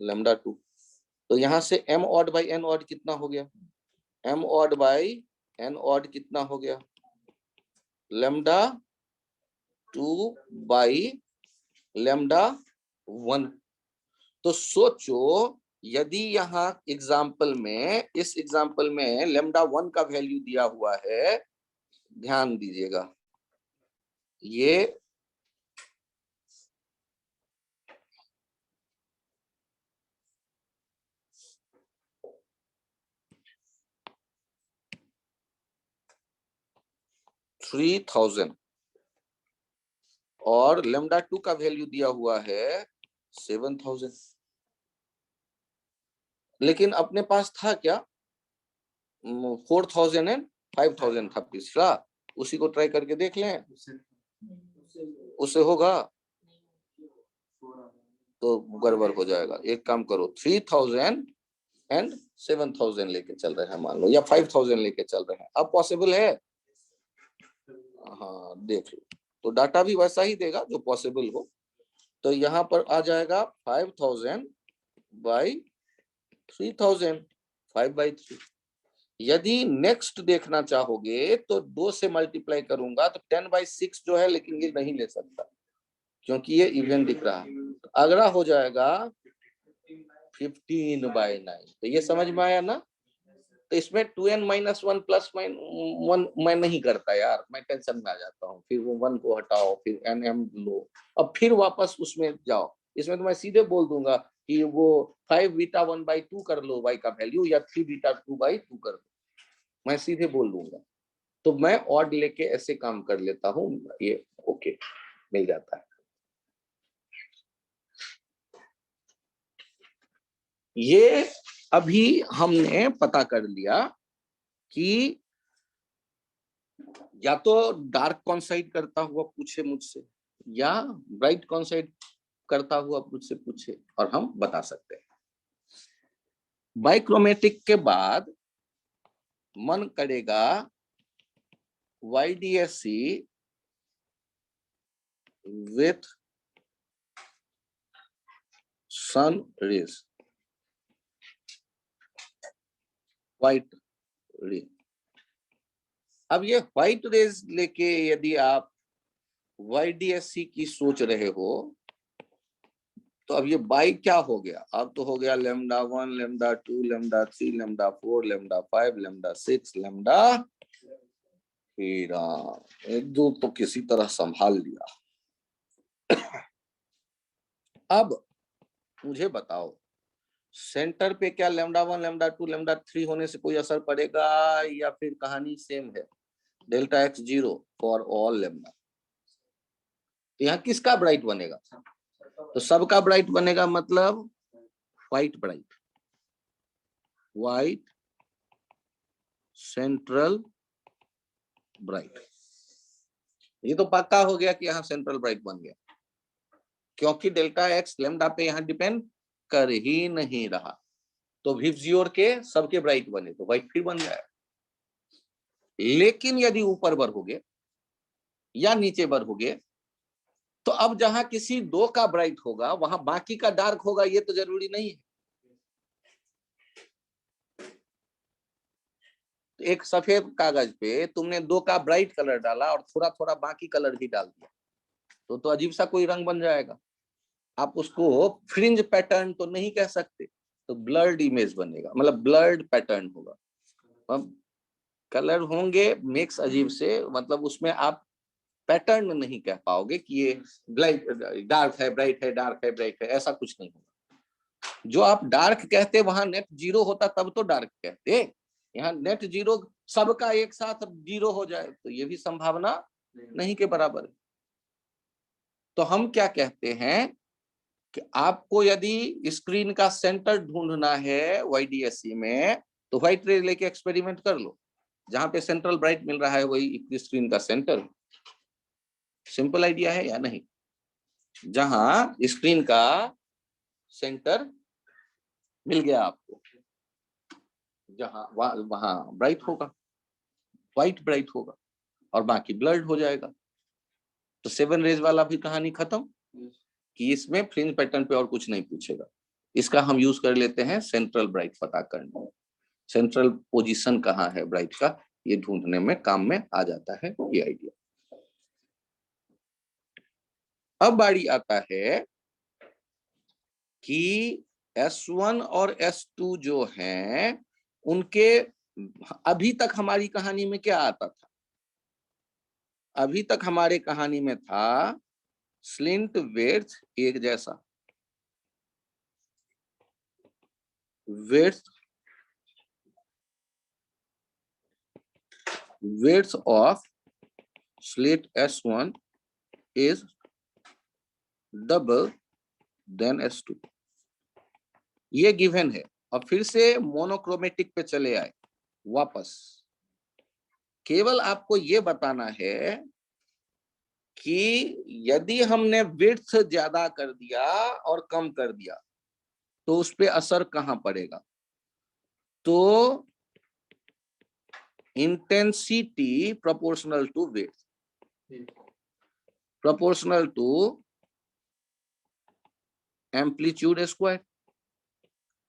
लेमडा 2। तो यहां से m odd by n odd कितना हो गया, m odd by n odd कितना हो गया, लेमडा 2/λ1। तो सोचो यदि यहाँ एग्जाम्पल में, इस एग्जाम्पल में लेमडा 1 का वैल्यू दिया हुआ है, ध्यान दीजिएगा, ये थ्री 3000 और लेमडा 2 का वैल्यू दिया हुआ है 7000। लेकिन अपने पास था क्या, 4000 एंड 5000 था पिछला, उसी को ट्राई करके देख लें, उससे होगा तो गड़बड़ हो जाएगा। एक काम करो, 3000 एंड 7000 लेके चल रहे हैं मान लो, या 5000 लेके चल रहे हैं, अब पॉसिबल है, हाँ देख लो, तो डाटा भी वैसा ही देगा जो पॉसिबल हो। तो यहाँ पर आ जाएगा 5000 बाई 3000, 5/3। यदि नेक्स्ट देखना चाहोगे तो 2 से मल्टीप्लाई करूंगा तो 10/6 जो है, लेकिन ये नहीं ले सकता क्योंकि ये इवन दिख रहा है। तो अगला हो जाएगा 15/9। तो ये समझ में आया ना। तो इसमें 2n-1 प्लस 1 मैं नहीं करता यार, मैं टेंशन में आ जाता हूँ, फिर वो 1 को हटाओ, फिर nm लो, अब फिर वापस उसमें जाओ। इसमें तो मैं सीधे बोल दूंगा कि वो 5 बीटा 1/2 कर लो y का वैल्यू, या 3 बीटा 2/2 कर लो, मैं सीधे बोल दूंगा। तो मैं ऑड लेके ऐसे काम कर लेता हूँ, ये ओके मिल जाता है। ये अभी हमने पता कर लिया कि या तो डार्क कॉन्साइड करता हुआ पूछे मुझसे, या ब्राइट कॉन्साइड करता हुआ मुझसे पूछे, और हम बता सकते हैं। बाइक्रोमेटिक के बाद मन करेगा YDSC with sun rays, white ray. अब ये व्हाइट रेज लेके यदि आप YDSC की सोच रहे हो, तो अब ये बाई क्या हो गया, अब तो हो गया lambda 1, lambda 2, lambda 3, lambda 4, lambda 5, lambda 6, lambda 13। एक दो तो किसी तरह संभाल लिया। अब मुझे बताओ, सेंटर पे क्या लेमडा 1, लेमडा 2, लेमडा 3 होने से कोई असर पड़ेगा, या फिर कहानी सेम है, delta x 0 for all lambda. यहाँ किसका ब्राइट बनेगा, तो सबका ब्राइट बनेगा, मतलब white bright, white central bright. ये तो पक्का हो गया कि यहाँ सेंट्रल ब्राइट बन गया, क्योंकि डेल्टा x लेमडा पे यहाँ डिपेंड कर ही नहीं रहा। तो विबजियोर के सबके ब्राइट बने तो व्हाइट फिर बन जाएगा। लेकिन यदि ऊपर बढ़ोगे या नीचे बढ़ोगे, तो अब जहां किसी दो का ब्राइट होगा वहां बाकी का डार्क होगा, ये तो जरूरी नहीं है। तो एक सफेद कागज पे तुमने 2 का ब्राइट कलर डाला और थोड़ा थोड़ा बाकी कलर भी डाल दिया, तो अजीब सा कोई रंग बन जाएगा। आप उसको फ्रिंज पैटर्न तो नहीं कह सकते, तो ब्लर्ड इमेज बनेगा, मतलब ब्लर्ड पैटर्न होगा। अब कलर होंगे मिक्स अजीब से, मतलब उसमें आप पैटर्न नहीं कह पाओगे कि ये ब्लैक डार्क है, ब्राइट है, डार्क है, ब्राइट है, ऐसा कुछ नहीं होगा। जो आप डार्क कहते वहां नेट 0 होता तब तो डार्क कहते, यहाँ नेट 0 सबका एक साथ 0 हो जाए तो ये भी संभावना नहीं के बराबर है। तो हम क्या कहते हैं कि आपको यदि स्क्रीन का सेंटर ढूंढना है YDSC में, तो व्हाइट रे लेके एक्सपेरिमेंट कर लो, जहां पे सेंट्रल ब्राइट मिल रहा है वही स्क्रीन का सेंटर। सिंपल आइडिया है या नहीं, जहां स्क्रीन का सेंटर मिल गया आपको, जहां वहां ब्राइट होगा, व्हाइट ब्राइट होगा और बाकी ब्लर्ड हो जाएगा। तो 7 रेज वाला भी कहानी खत्म कि इसमें फ्रिंज पैटर्न पे और कुछ नहीं पूछेगा। इसका हम यूज कर लेते हैं सेंट्रल ब्राइट पता करने में। सेंट्रल पोजीशन कहाँ है ब्राइट का, ये ढूंढने में काम में आ जाता है ये आइडिया। अब बारी आता है कि S1 और S2 जो हैं उनके अभी तक हमारी कहानी में क्या आता था? अभी तक हमारे कहानी में था स्लिंट विड्थ एक जैसा, width of slit S1 is double than S2, ये गिवन है। अब फिर से मोनोक्रोमेटिक पे चले आए वापस। केवल आपको ये बताना है कि यदि हमने विड्थ ज्यादा कर दिया और कम कर दिया तो उस पे असर कहां पड़ेगा। तो intensity proportional to width, proportional to amplitude square,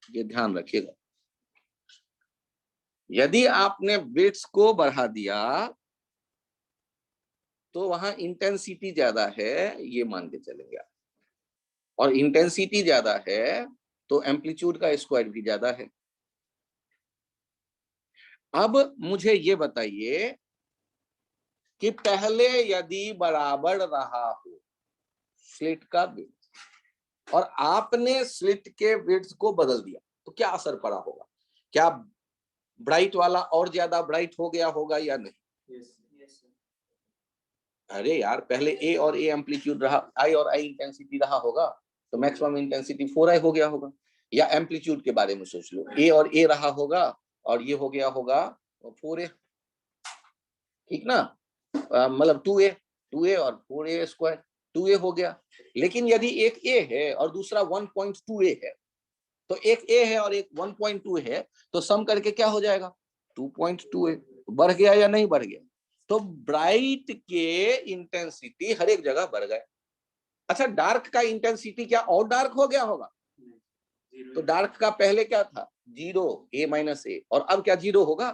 ये ध्यान रखिएगा। यदि आपने विड्थ को बढ़ा दिया तो वहां इंटेंसिटी ज्यादा है, ये मान के चलेंगे आप, और इंटेंसिटी ज्यादा है तो एम्पलीट्यूड का स्क्वायर भी ज्यादा है। अब मुझे ये बताइए कि पहले यदि बराबर रहा हो स्लिट का विड्थ और आपने स्लिट के विड्थ को बदल दिया तो क्या असर पड़ा होगा? क्या ब्राइट वाला और ज्यादा ब्राइट हो गया होगा या नहीं? अरे यार, पहले ए और ए एम्पलीट्यूड रहा, आई और आई इंटेंसिटी रहा होगा, तो मैक्सिमम इंटेंसिटी 4i हो गया होगा। या एम्पलीट्यूड के बारे में सोच लो, ए और ए रहा होगा और ये हो गया होगा 4a, ठीक ना? मतलब 2a और 4a स्क्वायर 2a हो गया। लेकिन यदि एक a है और दूसरा 1.2a है, तो एक a है और एक 1.2 है, तो सम करके क्या हो जाएगा? 2.2a। बढ़ गया या नहीं बढ़ गया? तो ब्राइट के इंटेंसिटी हर एक जगह बढ़ गए। अच्छा, डार्क का इंटेंसिटी क्या और डार्क हो गया होगा? तो डार्क का पहले क्या था? 0 a माइनस ए, और अब क्या 0 होगा?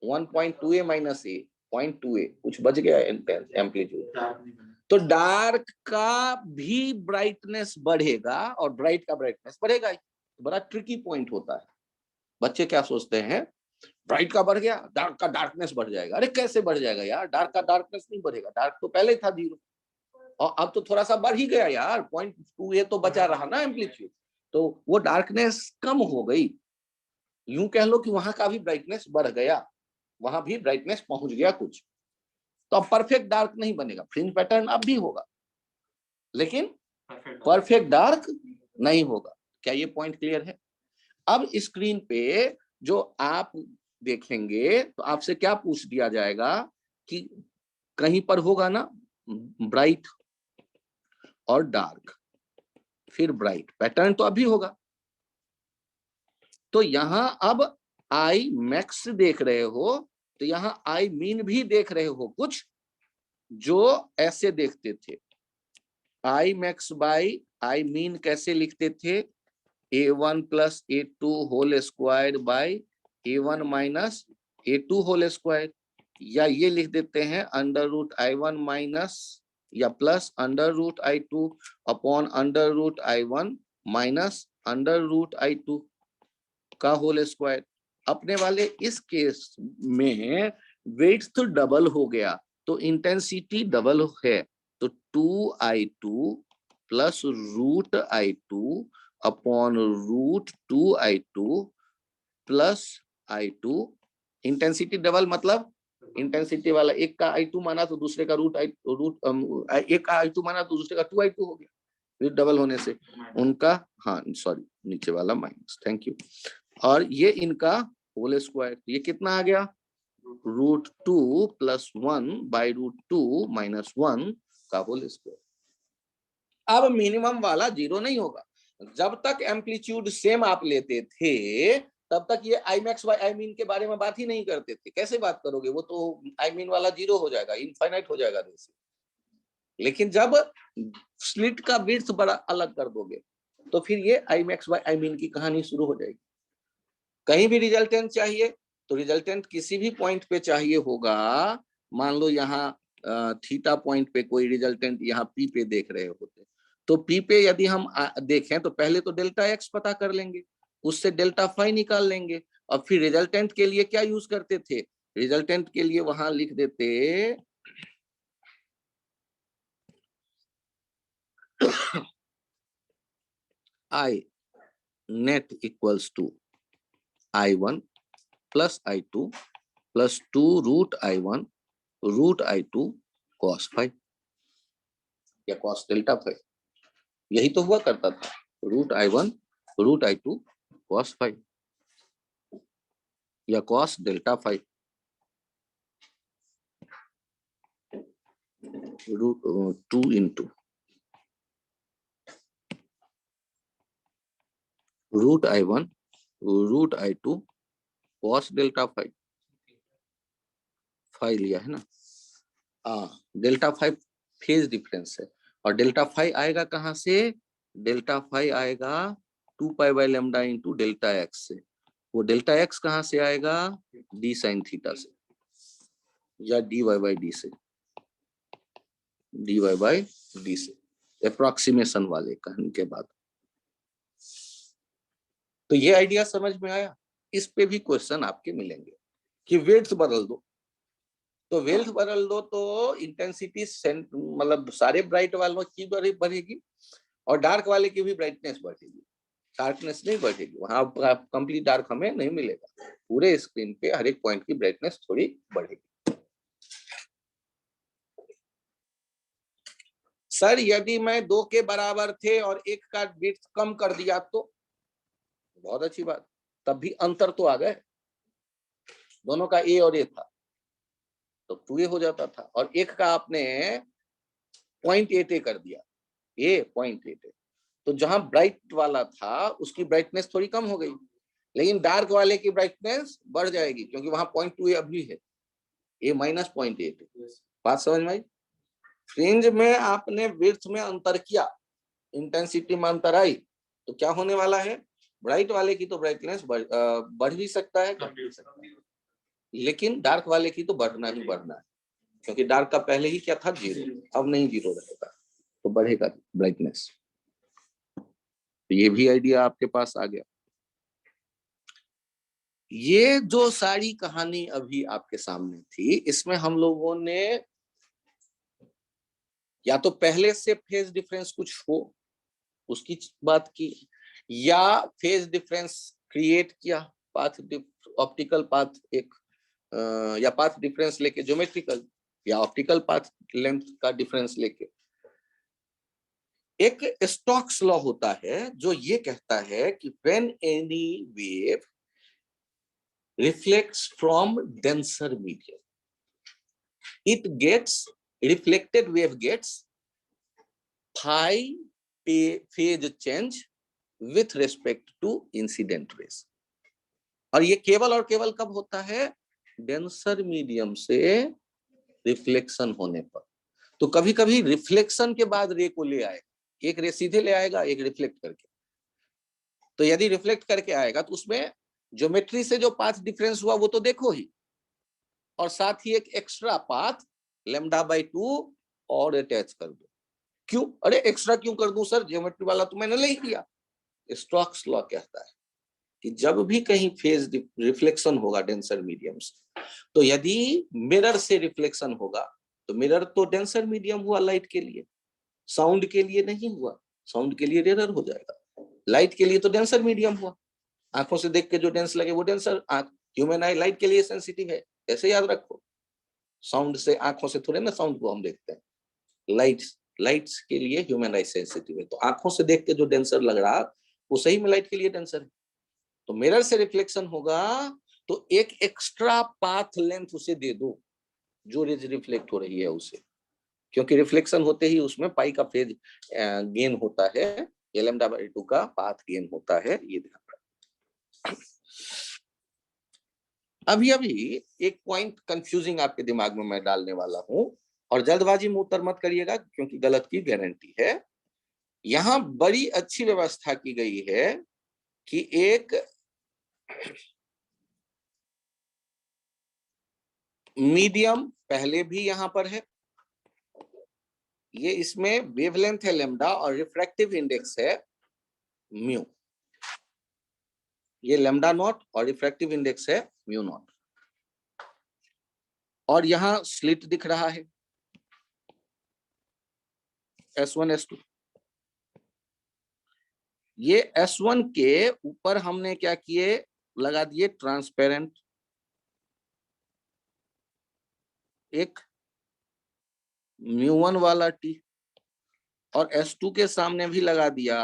1.2a माइनस ए 0.2a, कुछ बच गया एम्पलीट्यूड। तो डार्क का भी ब्राइटनेस बढ़ेगा और ब्राइट का ब्राइटनेस बढ़ेगा। बड़ा ट्रिकी पॉइंट होता है। बच्चे क्या सोचते हैं, ब्राइट का बढ़ गया, डार्क का डार्कनेस बढ़ जाएगा। अरे कैसे बढ़ जाएगा यार, डार्क का डार्कनेस नहीं बढ़ेगा, डार्क तो पहले था 0 और अब तो थोड़ा सा बढ़ ही गया यार, 0.2a तो बचा रहा ना एम्पलीट्यूड, तो वो डार्कनेस कम हो गई। यूं कह लो कि वहां का भी ब्राइटनेस बढ़ गया, वहां भी ब्राइटनेस पहुंच गया कुछ। तो अब परफेक्ट डार्क नहीं बनेगा, फ्रिंज पैटर्न अब भी होगा लेकिन परफेक्ट डार्क नहीं होगा। क्या ये पॉइंट क्लियर है? अब स्क्रीन पे जो आप देखेंगे तो आपसे क्या पूछ दिया जाएगा कि कहीं पर होगा ना ब्राइट और डार्क, फिर ब्राइट पैटर्न तो अभी होगा। तो यहां अब आई मैक्स देख रहे हो, तो यहां आई मीन भी देख रहे हो, कुछ जो ऐसे देखते थे। I max by I min कैसे लिखते थे? a1 plus a2 whole square by a1 minus a2 whole square, या ये लिख देते हैं अंडर रूट i1 माइनस या plus under root i2 upon under root i1 minus under root i2 का होल स्क्वायर। अपने वाले इस केस में वेट्स तो डबल हो गया तो इंटेंसिटी डबल है, तो 2i2 plus root i2 upon root 2i2 plus i2। Intensity double मतलब इंटेंसिटी वाला एक का i2 माना तो दूसरे का एक का i2 माना तो दूसरे का 2i2 हो गया, फिर डबल होने से उनका, हाँ सॉरी नीचे वाला माइनस, थैंक यू। और ये इनका होल स्क्वायर, ये कितना आ गया? Root 2 plus 1 by root 2 minus 1 का होल स्क्वायर। अब मिनिमम वाला 0 नहीं होगा, जब तक एम्पलीट्यूड सेम आप लेते थे तब तक ये I max bye I mean के बारे में बात ही नहीं करते थे। कैसे बात करोगे, वो तो आई मीन वाला जीरो हो जाएगा, इनफाइनाइट हो जाएगा जैसे। लेकिन जब स्लिट का विड्थ बड़ा अलग कर दोगे तो फिर ये I max bye I mean की कहानी शुरू हो जाएगी। कहीं भी रिजल्टेंट चाहिए तो रिजल्टेंट किसी भी पॉइंट पे चाहिए होगा। मान लो यहाँ थीटा पॉइंट पे कोई रिजल्टेंट यहाँ पी पे देख रहे होते, तो पी पे यदि हम देखें तो पहले तो डेल्टा एक्स पता कर लेंगे, उससे डेल्टा फाई निकाल लेंगे, और फिर रिजल्टेंट के लिए क्या यूज करते थे, रिजल्टेंट के लिए वहां लिख देते I net equals to I1 plus I2 plus 2 root I1 root I2 cos phi या cos डेल्टा फाइव। यही तो हुआ करता था, root I1 root I2 cos phi या cos delta phi root 2 into root I1 root I2 cos delta phi, phi लिया है ना। हाँ, डेल्टा फाइव फेज डिफरेंस है, और डेल्टा फाइव आएगा कहाँ से, डेल्टा फाइव आएगा 2 pi by lambda into delta x से। वो डेल्टा एक्स कहाँ से आएगा, डी साइन थीटा से या डी वाई बाई डी से, डी वाई बाई डी से, अप्रोक्सीमेशन वाले कहने के बाद। तो ये आइडिया समझ में आया। इस पे भी क्वेश्चन आपके मिलेंगे कि वेट्स बदल दो, तो वेल्थ बदल दो तो इंटेंसिटी मतलब सारे ब्राइट वालों की बढ़ेगी और डार्क वाले की भी ब्राइटनेस बढ़ेगी, डार्कनेस नहीं बढ़ेगी। वहां कंप्लीट डार्क हमें नहीं मिलेगा, पूरे स्क्रीन पे हर एक पॉइंट की ब्राइटनेस थोड़ी बढ़ेगी। सर यदि मैं 2 के बराबर थे और 1 का विड्थ कम कर दिया तो, बहुत अच्छी बात, तब भी अंतर तो आ गए, दोनों का ए और ए था तो 2a हो जाता था, और 1 का आपने 0.8a कर दिया, ए 0.8a, तो जहां ब्राइट वाला था उसकी ब्राइटनेस थोड़ी कम हो गई, लेकिन डार्क वाले की ब्राइटनेस बढ़ जाएगी क्योंकि वहां 0.2a अभी है, ए माइनस 0.8 है। बात समझ में आई। फ्रिंज में आपने विड्थ में अंतर किया, इंटेंसिटी में अंतर आई, तो क्या होने वाला है, ब्राइट वाले की तो ब्राइटनेस बढ़ भी सकता है, लेकिन डार्क वाले की तो बढ़ना ही बढ़ना है, क्योंकि डार्क का पहले ही क्या था, जीरो, अब नहीं जीरो रहेगा तो बढ़ेगा ब्राइटनेस। तो ये भी आइडिया आपके पास आ गया। ये जो सारी कहानी अभी आपके सामने थी, इसमें हम लोगों ने या तो पहले से फेज डिफरेंस कुछ हो उसकी बात की, या फेज डिफरेंस क्रिएट किया, पाथ ऑप्टिकल पाथ एक, या पाथ डिफरेंस लेके ज्योमेट्रिकल, या ऑप्टिकल पाथ लेंथ का डिफरेंस लेके। एक स्टोक्स लॉ होता है जो ये कहता है कि when any wave reflects from denser medium, it gets reflected wave gets phi phase change with respect to incident rays, और ये केवल और केवल कब होता है, डेंसर मीडियम से रिफ्लेक्शन होने पर। तो कभी कभी रिफ्लेक्शन के बाद रे को ले आएगा, एक रे सीधे ले आएगा, एक रिफ्लेक्ट करके। तो यदि रिफ्लेक्ट करके आएगा तो उसमें ज्योमेट्री से जो पाथ डिफरेंस हुआ वो तो देखो ही, और साथ ही एक एक्स्ट्रा पाथ λ/2 और अटैच कर दो। क्यों, अरे एक्स्ट्रा क्यों कर दूं सर, ज्योमेट्री वाला तो मैंने ले ही किया। स्टोक्स लॉ कहता है कि जब भी कहीं फेज रिफ्लेक्शन होगा डेंसर मीडियम से, तो यदि मिरर से रिफ्लेक्शन होगा तो मिरर तो डेंसर मीडियम हुआ लाइट के लिए, साउंड के लिए नहीं हुआ, साउंड के लिए रेयर हो जाएगा, लाइट के लिए तो डेंसर मीडियम हुआ। आंखों से देख के जो डेंस लगे वो डेंसर, ह्यूमन आई लाइट के लिए सेंसिटिव है, ऐसे याद रखो। साउंड से, आंखों से थोड़े ना साउंड को हम देखते हैं, लाइट्स के लिए ह्यूमन आई सेंसिटिव है, तो आंखों से देख के जो डेंसर लग रहा वो सही में लाइट के लिए डेंसर है। तो मिरर से रिफ्लेक्शन होगा तो एक एक्स्ट्रा पाथ लेंथ उसे दे दो जो रेज रिफ्लेक्ट हो रही है उसे, क्योंकि रिफ्लेक्शन होते ही उसमें पाई का फेज गेन होता है, ये λ/2 का पाथ गेन होता है, ये ध्यान रखना। अभी एक पॉइंट कंफ्यूजिंग आपके दिमाग में मैं डालने वाला हूं, और जल्दबाजी में उत्तर मत करिएगा क्योंकि गलत की गारंटी है। यहां बड़ी अच्छी व्यवस्था की गई है कि एक मीडियम पहले भी यहां पर है, ये इसमें वेवलेंथ है लैम्डा और रिफ्रैक्टिव इंडेक्स है म्यू। ये लैम्डा नॉट और रिफ्रैक्टिव इंडेक्स है म्यू नॉट, और यहां स्लिट दिख रहा है S1 S2। ये S1 के ऊपर हमने क्या किए, लगा दिए ट्रांसपेरेंट एक μ1 वाला T, और S2 के सामने भी लगा दिया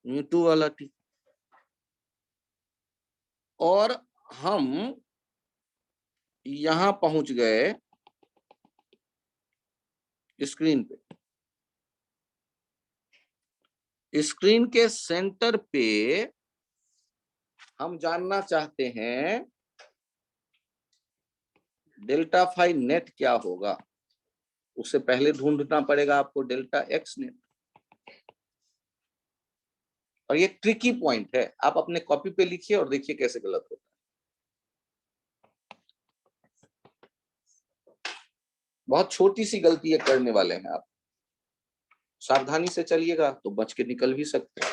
μ2 वाला T। और हम यहां पहुंच गए स्क्रीन पे। स्क्रीन के सेंटर पे हम जानना चाहते हैं डेल्टा फाई नेट क्या होगा। उससे पहले ढूंढना पड़ेगा आपको डेल्टा एक्स नेट, और ये ट्रिकी पॉइंट है, आप अपने कॉपी पे लिखिए और देखिए कैसे गलत होता है। बहुत छोटी सी गलती है करने वाले हैं आप, सावधानी से चलिएगा तो बच के निकल भी सकते हैं।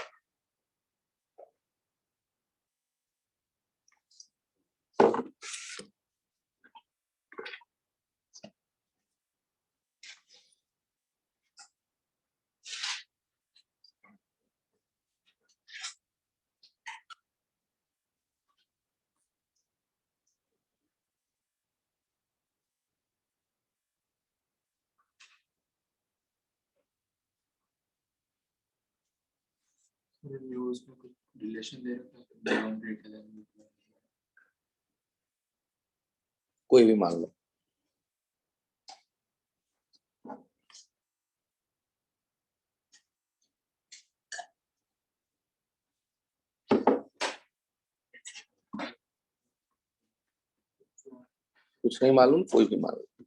न्यूज़ में कुछ रिलेशन दे रखा है बाउंड्री के लिए, कोई भी मान लो। कुछ नहीं मालूम, कोई भी मान लो।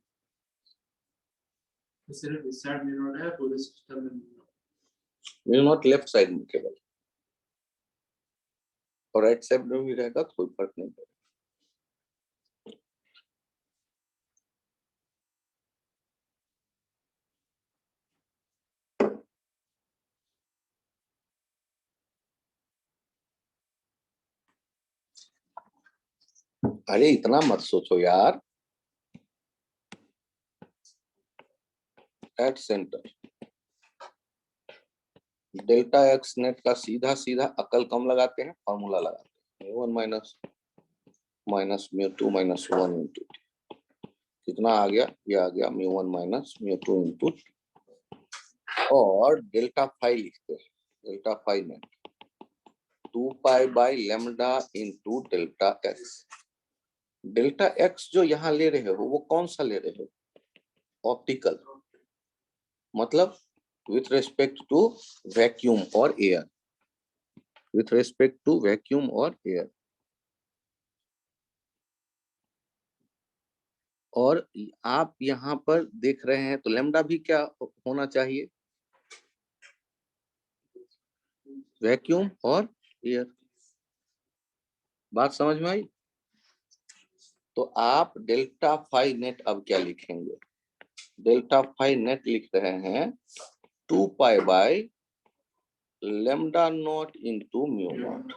तो सिर्फ इस साइड में नोड है, पूरे सिस्टम में म्यू नॉट लेफ्ट साइड में केवल, और राइट साइड में भी रहेगा तो कोई फर्क नहीं पड़ेगा। अरे इतना मत सोचो यार। At centre delta x net का सीधा सीधा अकल कम लगाते हैं, फॉर्मूला लगाते हैं mu minus mu minus 1 into. कितना आ गया, ये आ गया म्यू1 माइनस म्यू2 इंटू, और डेल्टा फाई लिखते हैं, delta phi net 2 pi by lambda into delta x. Delta x जो यहाँ ले रहे हो वो कौन सा ले रहे हो, ऑप्टिकल, मतलब with respect to vacuum or air, with respect to vacuum or air। और आप यहाँ पर देख रहे हैं तो लैम्डा भी क्या होना चाहिए, वैक्यूम और एयर। बात समझ में आई? तो आप डेल्टा फाई नेट अब क्या लिखेंगे, डेल्टा फाई नेट लिख रहे हैं 2 pi by lambda naught into mu naught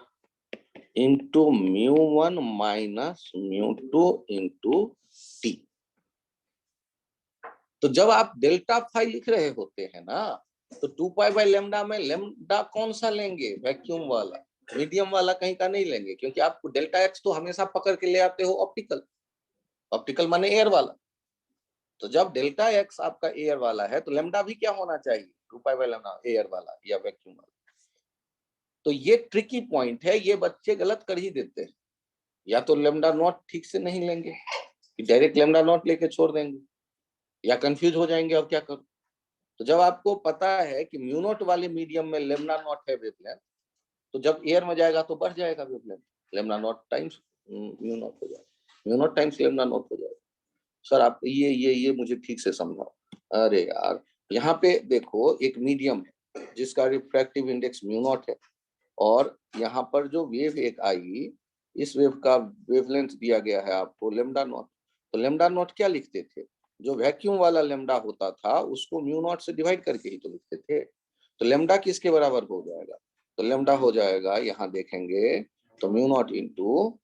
into mu one minus म्यू2 into T. तो जब आप डेल्टा फाई लिख रहे होते हैं ना, तो 2 पाई बाई लैम्डा में लैम्डा कौन सा लेंगे, वैक्यूम वाला, मीडियम वाला कहीं का नहीं लेंगे, क्योंकि आप डेल्टा एक्स तो हमेशा पकड़ के ले आते हो ऑप्टिकल, ऑप्टिकल माने एयर वाला। तो जब डेल्टा एक्स आपका एयर वाला है तो लैम्डा भी क्या होना चाहिए, 2 पाई बाई लैम्डा एयर वाला या वैक्यूम वाला। तो ये ट्रिकी पॉइंट है, ये बच्चे गलत कर ही देते हैं, या तो लैम्डा नॉट ठीक से नहीं लेंगे, डायरेक्ट लैम्डा नॉट लेके छोड़ देंगे, या कंफ्यूज हो जाएंगे और क्या करूं। तो जब आपको पता है कि म्यू नॉट वाले मीडियम में लेमडा नॉट है वेवलेंथ, तो जब एयर में जाएगा तो बढ़ जाएगा wavelength, lambda naught times mu naught हो जाएगा, mu naught times lambda naught हो जाएगा। सर आप ये मुझे ठीक से समझाओ। अरे यार, यहाँ पे देखो एक मीडियम है जिसका रिफ्रैक्टिव इंडेक्स म्यू नॉट है, और यहाँ पर जो वेव एक आई, इस वेव का वेवलेंथ दिया गया है आपको लेमडा नॉट। तो लेमडा नॉट क्या लिखते थे, जो वैक्यूम वाला लेमडा होता था उसको म्यू नॉट से डिवाइड करके ही तो लिखते थे। तो लेमडा किसके बराबर हो जाएगा, तो लेमडा हो जाएगा, यहाँ देखेंगे तो mu naught into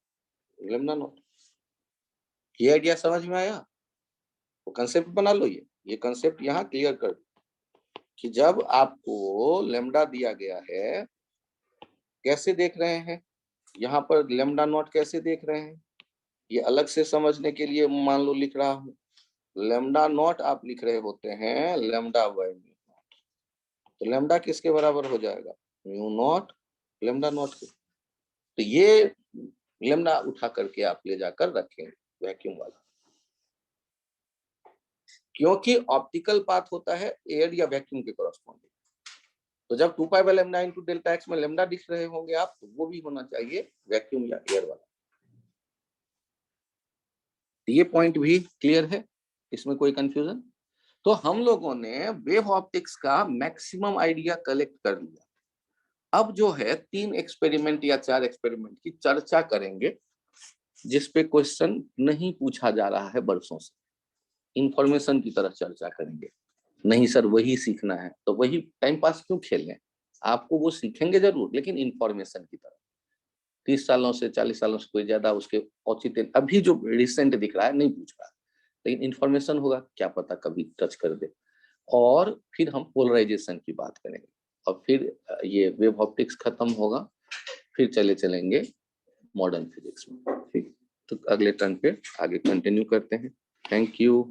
lambda naught. ये आइडिया समझ में आया? तो कंसेप्ट बना लो, ये कंसेप्ट यहाँ क्लियर कर दो कि जब आपको लेमडा दिया गया है, कैसे देख रहे हैं, यहाँ पर लेमडा नॉट कैसे देख रहे हैं, ये अलग से समझने के लिए मान लो लिख रहा हूँ। लेमडा नॉट आप लिख रहे होते हैं लेमडा बाय म्यू नॉट, तो लेमडा किसके बराबर हो जाएगा, म्यू नॉट लेमडा नॉट के। तो ये लेमडा उठा करके आप ले जाकर रखेंगे वैक्यूम वाला, क्योंकि ऑप्टिकल पाथ होता है एयर या वैक्यूम के कॉरस्पॉन्डिंग। तो जब 2 pi by lambda into delta x में लैम्डा दिख रहे होंगे आप, तो वो भी होना चाहिए वैक्यूम या एयर वाला। ये पॉइंट भी क्लियर है, इसमें कोई कंफ्यूजन? तो हम लोगों ने वेव ऑप्टिक्स का मैक्सिमम आइडिया कलेक्ट कर लिया। अब जो है 3 एक्सपेरिमेंट या 4 एक्सपेरिमेंट की चर्चा करेंगे, जिसपे क्वेश्चन नहीं पूछा जा रहा है बरसों से, इंफॉर्मेशन की तरह चर्चा करेंगे। नहीं सर वही सीखना है, तो वही टाइम पास क्यों खेलें, आपको वो सीखेंगे जरूर, लेकिन इंफॉर्मेशन की तरह। 30 सालों से 40 सालों से कोई ज्यादा उसके औचित्य अभी जो रिसेंट दिख रहा है नहीं पूछ रहा, लेकिन इंफॉर्मेशन होगा, क्या पता कभी टच कर दे। और फिर हम पोलराइजेशन की बात करेंगे, और फिर ये वेव ऑप्टिक्स खत्म होगा, फिर चलेंगे मॉडर्न फिजिक्स में। ठीक, तो अगले टर्न पे आगे कंटिन्यू करते हैं। Thank you.